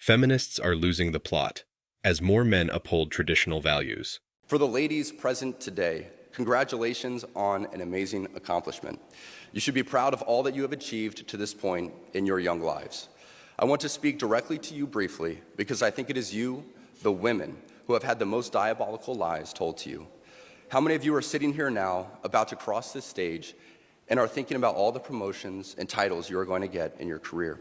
Feminists are losing the plot, as more men uphold traditional values. For the ladies present today, congratulations on an amazing accomplishment. You should be proud of all that you have achieved to this point in your young lives. I want to speak directly to you briefly because I think it is you, the women, who have had the most diabolical lies told to you. How many of you are sitting here now, about to cross this stage, and are thinking about all the promotions and titles you are going to get in your career?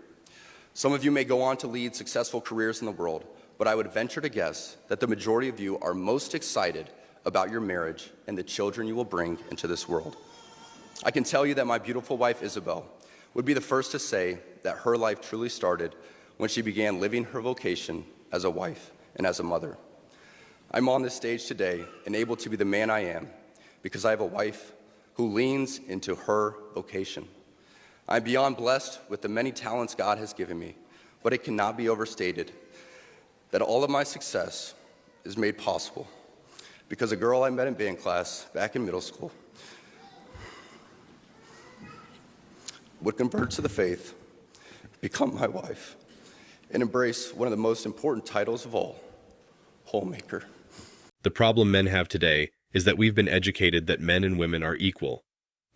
Some of you may go on to lead successful careers in the world, but I would venture to guess that the majority of you are most excited about your marriage and the children you will bring into this world. I can tell you that my beautiful wife, Isabel, would be the first to say that her life truly started when she began living her vocation as a wife and as a mother. I'm on this stage today and able to be the man I am because I have a wife who leans into her vocation. I'm beyond blessed with the many talents God has given me, but it cannot be overstated that all of my success is made possible because a girl I met in band class back in middle school would convert to the faith, become my wife, and embrace one of the most important titles of all, homemaker. The problem men have today is that we've been educated that men and women are equal.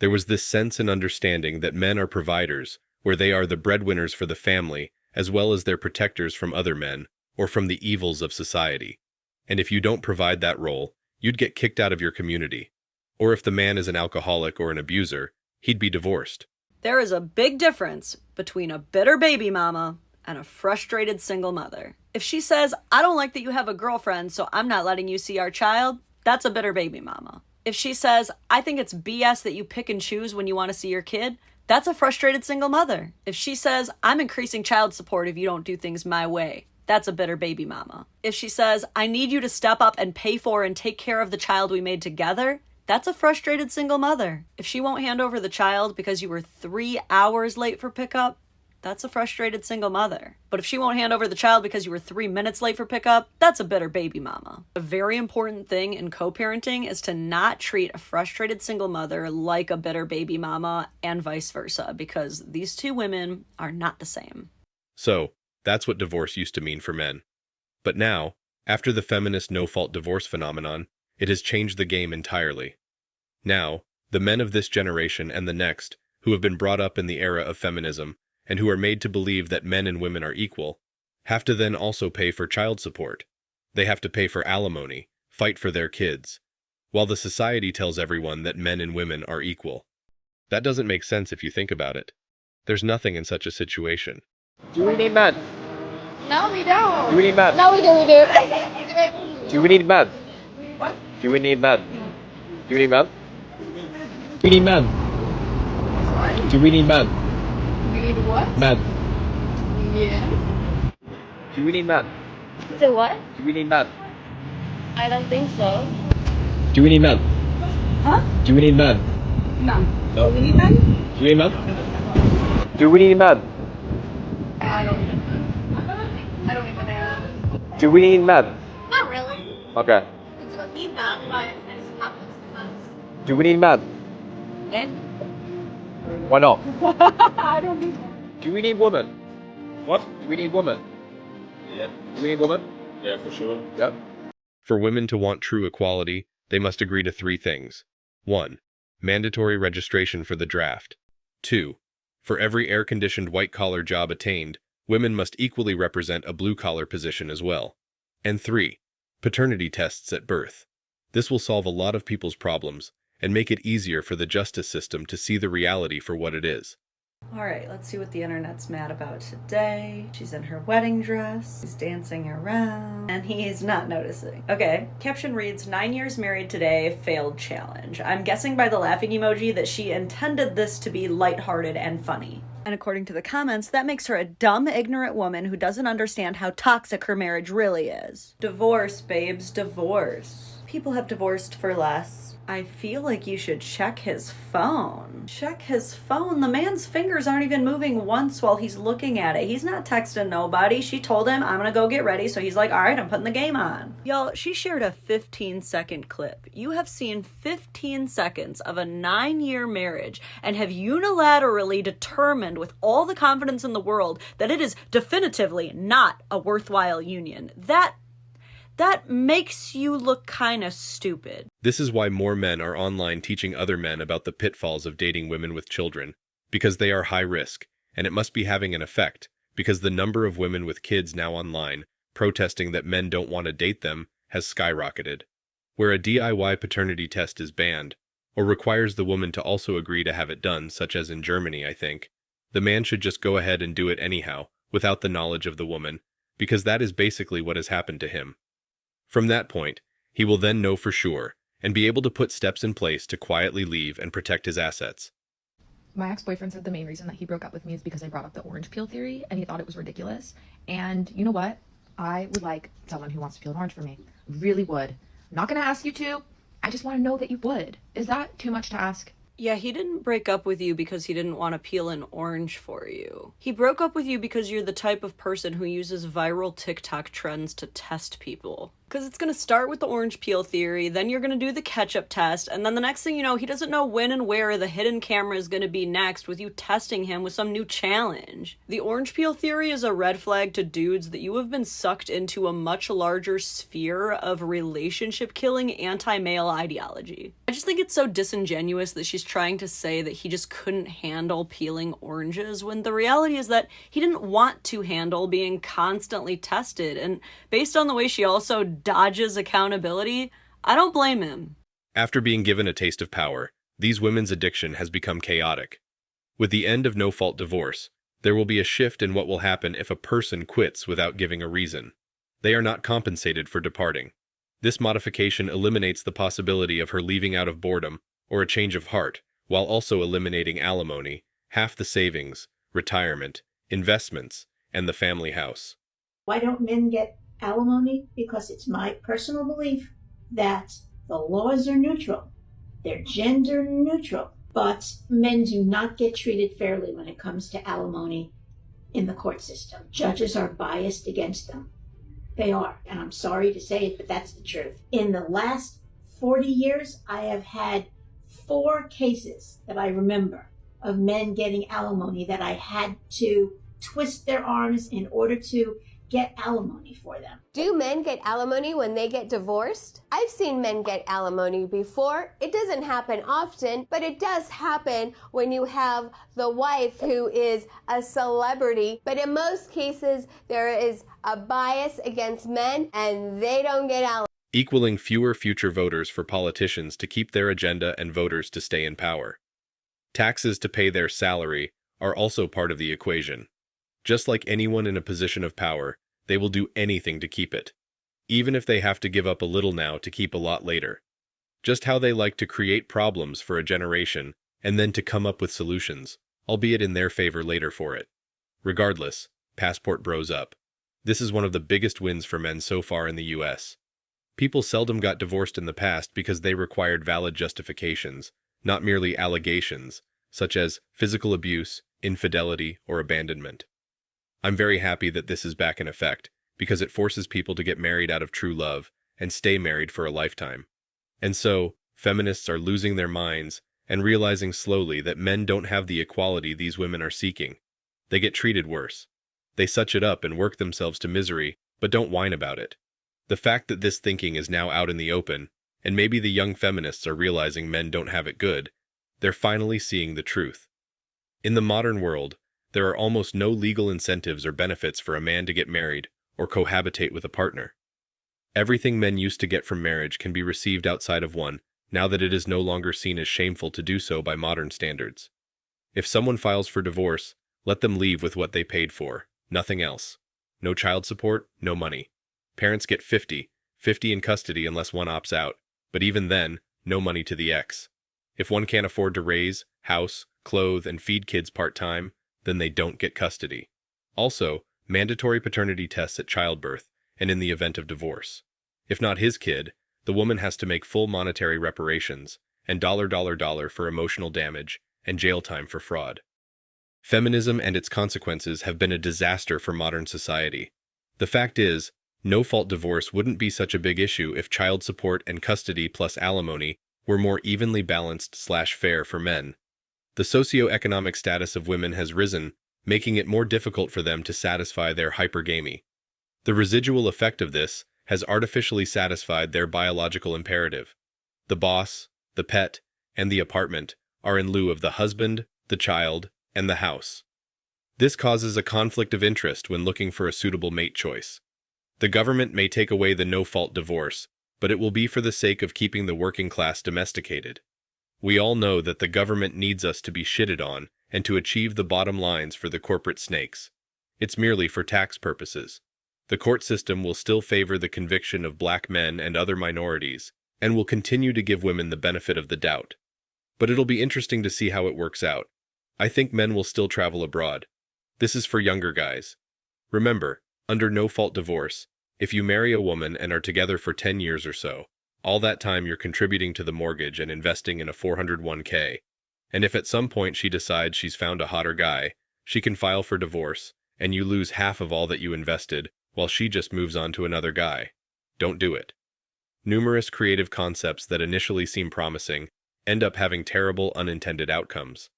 There was this sense and understanding that men are providers, where they are the breadwinners for the family, as well as their protectors from other men, or from the evils of society. And if you don't provide that role, you'd get kicked out of your community. Or if the man is an alcoholic or an abuser, he'd be divorced. There is a big difference between a bitter baby mama and a frustrated single mother. If she says, I don't like that you have a girlfriend, so I'm not letting you see our child, that's a bitter baby mama. If she says, I think it's BS that you pick and choose when you want to see your kid, that's a frustrated single mother. If she says, I'm increasing child support if you don't do things my way, that's a bitter baby mama. If she says, I need you to step up and pay for and take care of the child we made together, that's a frustrated single mother. If she won't hand over the child because you were 3 hours late for pickup, that's a frustrated single mother. But if she won't hand over the child because you were 3 minutes late for pickup, that's a bitter baby mama. A very important thing in co-parenting is to not treat a frustrated single mother like a bitter baby mama and vice versa, because these two women are not the same. So, that's what divorce used to mean for men. But now, after the feminist no-fault divorce phenomenon, it has changed the game entirely. Now, the men of this generation and the next, who have been brought up in the era of feminism, and who are made to believe that men and women are equal, have to then also pay for child support. They have to pay for alimony, fight for their kids, while the society tells everyone that men and women are equal. That doesn't make sense if you think about it. There's nothing in such a situation. Do we need men? No, we don't. Do we need men? No, we do. Do we need men? What? Do we need men? Do we need men? Do we need men? Sorry. Do we need men? We need what? Men. Yeah. Do we need men? So what? Do we need men? I don't think so. Do we need men? Huh? Do we need men? No. No. Do we need men? Do we need men? Do we need men? I don't even know. Do we need men? Not really. Okay. We don't need them, but it happens to us. Do we need men? Then? Why not? I don't need them. Do we need women? What? Do we need women? Yeah. Do we need women? Yeah, for sure. Yep. For women to want true equality, they must agree to 3 things. 1. Mandatory registration for the draft. 2. For every air-conditioned white-collar job attained, women must equally represent a blue-collar position as well. And 3. Paternity tests at birth. This will solve a lot of people's problems and make it easier for the justice system to see the reality for what it is. All right, let's see what the internet's mad about today. She's in her wedding dress. She's dancing around. And he's not noticing. Okay, caption reads, 9 years married today, failed challenge. I'm guessing by the laughing emoji that she intended this to be lighthearted and funny. And according to the comments, that makes her a dumb, ignorant woman who doesn't understand how toxic her marriage really is. Divorce, babes, divorce. People have divorced for less. I feel like you should check his phone. Check his phone. The man's fingers aren't even moving once while he's looking at it. He's not texting nobody. She told him, I'm gonna go get ready. So he's like, all right, I'm putting the game on. Y'all, she shared a 15-second clip. You have seen 15 seconds of a 9-year marriage and have unilaterally determined with all the confidence in the world that it is definitively not a worthwhile union. That makes you look kind of stupid. This is why more men are online teaching other men about the pitfalls of dating women with children, because they are high risk, and it must be having an effect, because the number of women with kids now online protesting that men don't want to date them has skyrocketed. Where a DIY paternity test is banned, or requires the woman to also agree to have it done, such as in Germany, I think, the man should just go ahead and do it anyhow, without the knowledge of the woman, because that is basically what has happened to him. From that point, he will then know for sure and be able to put steps in place to quietly leave and protect his assets. My ex-boyfriend said the main reason that he broke up with me is because I brought up the orange peel theory and he thought it was ridiculous. And you know what? I would like someone who wants to peel an orange for me. Really would. I'm not going to ask you to. I just want to know that you would. Is that too much to ask? Yeah, he didn't break up with you because he didn't want to peel an orange for you. He broke up with you because you're the type of person who uses viral TikTok trends to test people. Because it's going to start with the orange peel theory, then you're going to do the ketchup test, and then the next thing you know, he doesn't know when and where the hidden camera is going to be next with you testing him with some new challenge. The orange peel theory is a red flag to dudes that you have been sucked into a much larger sphere of relationship killing anti-male ideology. I just think it's so disingenuous that she's trying to say that he just couldn't handle peeling oranges, when the reality is that he didn't want to handle being constantly tested, and based on the way she also dodges accountability, I don't blame him. After being given a taste of power, these women's addiction has become chaotic. With the end of no-fault divorce, there will be a shift in what will happen if a person quits without giving a reason. They are not compensated for departing. This modification eliminates the possibility of her leaving out of boredom or a change of heart, while also eliminating alimony, half the savings, retirement, investments, and the family house. Why don't men get alimony? Because it's my personal belief that the laws are neutral. They're gender neutral. But men do not get treated fairly when it comes to alimony in the court system. Judges are biased against them. They are. And I'm sorry to say it, but that's the truth. In the last 40 years, I have had 4 cases that I remember of men getting alimony that I had to twist their arms in order to get alimony for them. Do men get alimony when they get divorced? I've seen men get alimony before. It doesn't happen often, but it does happen when you have the wife who is a celebrity. But in most cases, there is a bias against men and they don't get alimony. Equaling fewer future voters for politicians to keep their agenda and voters to stay in power. Taxes to pay their salary are also part of the equation. Just like anyone in a position of power, they will do anything to keep it, even if they have to give up a little now to keep a lot later. Just how they like to create problems for a generation and then to come up with solutions, albeit in their favor later for it. Regardless, passport bros up. This is one of the biggest wins for men so far in the US. People seldom got divorced in the past because they required valid justifications, not merely allegations, such as physical abuse, infidelity, or abandonment. I'm very happy that this is back in effect, because it forces people to get married out of true love and stay married for a lifetime. And so, feminists are losing their minds and realizing slowly that men don't have the equality these women are seeking. They get treated worse. They such it up and work themselves to misery, but don't whine about it. The fact that this thinking is now out in the open, and maybe the young feminists are realizing men don't have it good, they're finally seeing the truth. In the modern world, there are almost no legal incentives or benefits for a man to get married or cohabitate with a partner. Everything men used to get from marriage can be received outside of one, now that it is no longer seen as shameful to do so by modern standards. If someone files for divorce, let them leave with what they paid for, nothing else. No child support, no money. Parents get 50 in custody unless one opts out, but even then, no money to the ex. If one can't afford to raise, house, clothe, and feed kids part-time, then they don't get custody. Also, mandatory paternity tests at childbirth and in the event of divorce. If not his kid, the woman has to make full monetary reparations and dollar for emotional damage and jail time for fraud. Feminism and its consequences have been a disaster for modern society. The fact is, no-fault divorce wouldn't be such a big issue if child support and custody plus alimony were more evenly balanced/fair for men. The socioeconomic status of women has risen, making it more difficult for them to satisfy their hypergamy. The residual effect of this has artificially satisfied their biological imperative. The boss, the pet, and the apartment are in lieu of the husband, the child, and the house. This causes a conflict of interest when looking for a suitable mate choice. The government may take away the no-fault divorce, but it will be for the sake of keeping the working class domesticated. We all know that the government needs us to be shitted on and to achieve the bottom lines for the corporate snakes. It's merely for tax purposes. The court system will still favor the conviction of black men and other minorities, and will continue to give women the benefit of the doubt. But it'll be interesting to see how it works out. I think men will still travel abroad. This is for younger guys. Remember, under no-fault divorce, if you marry a woman and are together for 10 years or so, all that time you're contributing to the mortgage and investing in a 401k. And if at some point she decides she's found a hotter guy, she can file for divorce, and you lose half of all that you invested, while she just moves on to another guy. Don't do it. Numerous creative concepts that initially seem promising end up having terrible unintended outcomes.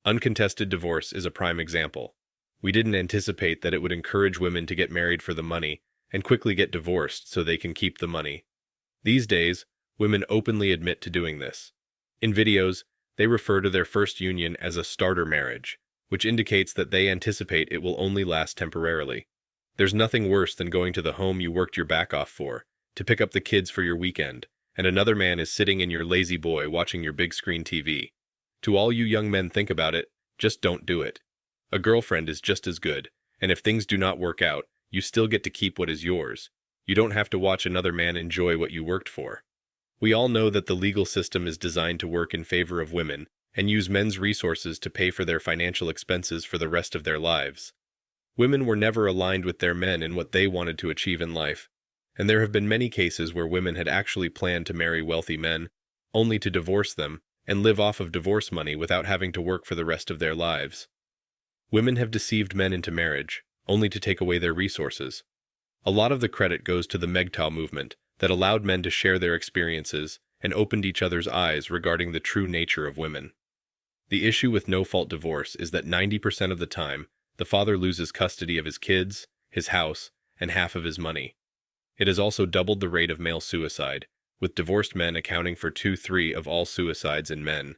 Uncontested divorce is a prime example. We didn't anticipate that it would encourage women to get married for the money and quickly get divorced so they can keep the money. These days, women openly admit to doing this. In videos, they refer to their first union as a starter marriage, which indicates that they anticipate it will only last temporarily. There's nothing worse than going to the home you worked your back off for, to pick up the kids for your weekend, and another man is sitting in your lazy boy watching your big screen TV. To all you young men think about it, just don't do it. A girlfriend is just as good, and if things do not work out, you still get to keep what is yours. You don't have to watch another man enjoy what you worked for. We all know that the legal system is designed to work in favor of women and use men's resources to pay for their financial expenses for the rest of their lives. Women were never aligned with their men in what they wanted to achieve in life, and there have been many cases where women had actually planned to marry wealthy men, only to divorce them and live off of divorce money without having to work for the rest of their lives. Women have deceived men into marriage, only to take away their resources. A lot of the credit goes to the MGTOW movement that allowed men to share their experiences and opened each other's eyes regarding the true nature of women. The issue with no-fault divorce is that 90% of the time, the father loses custody of his kids, his house, and half of his money. It has also doubled the rate of male suicide, with divorced men accounting for 2/3 of all suicides in men.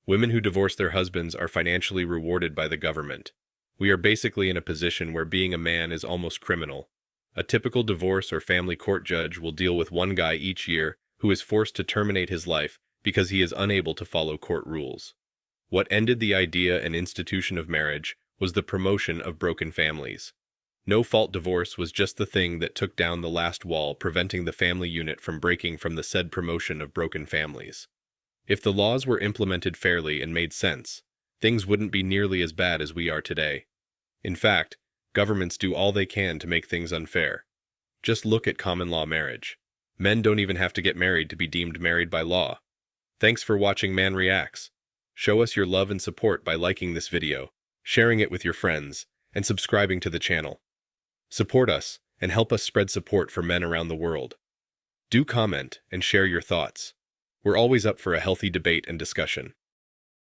Women who divorce their husbands are financially rewarded by the government. We are basically in a position where being a man is almost criminal. A typical divorce or family court judge will deal with one guy each year who is forced to terminate his life because he is unable to follow court rules. What ended the idea and institution of marriage was the promotion of broken families. No-fault divorce was just the thing that took down the last wall preventing the family unit from breaking from the said promotion of broken families. If the laws were implemented fairly and made sense, things wouldn't be nearly as bad as we are today. In fact, governments do all they can to make things unfair. Just look at common law marriage. Men don't even have to get married to be deemed married by law. Thanks for watching Man Reacts. Show us your love and support by liking this video, sharing it with your friends, and subscribing to the channel. Support us and help us spread support for men around the world. Do comment and share your thoughts. We're always up for a healthy debate and discussion.